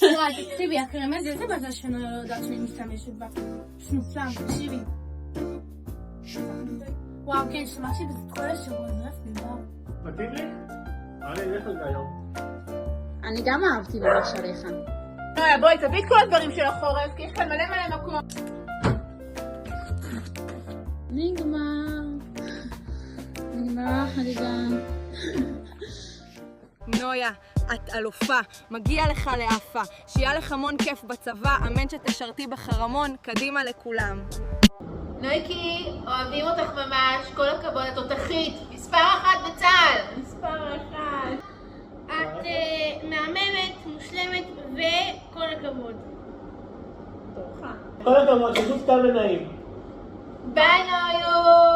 וואי, תקשיבי, הקרמה זה איזה בזה שאני לא יודעת שאני משתמשת בה. שנופלם, תקשיבי. וואו, כן, שמעתי בזה כל השבוע, זה רף נדבר. מתאים לי? אני אלך לזה היום. אני גם אהבתי ממש עליך. נויה, בואי, תביא את כל הדברים של החורף, כי יש כאן מלא מלא מקום. נגמר החגיגה. נויה, את אלופה, מגיע לך לאפה, שיהיה לך המון כיף בצבא, אמן שתשרתי בחרמון, קדימה לכולם. נויקי, אוהבים אותך ממש, כל הכבוד, את תותחית, מספר 1 בצה"ל. מספר 1. את מהממת, מושלמת, וכל הכבוד. כל הכבוד, שידעו סתם ונעים. ביי נויו!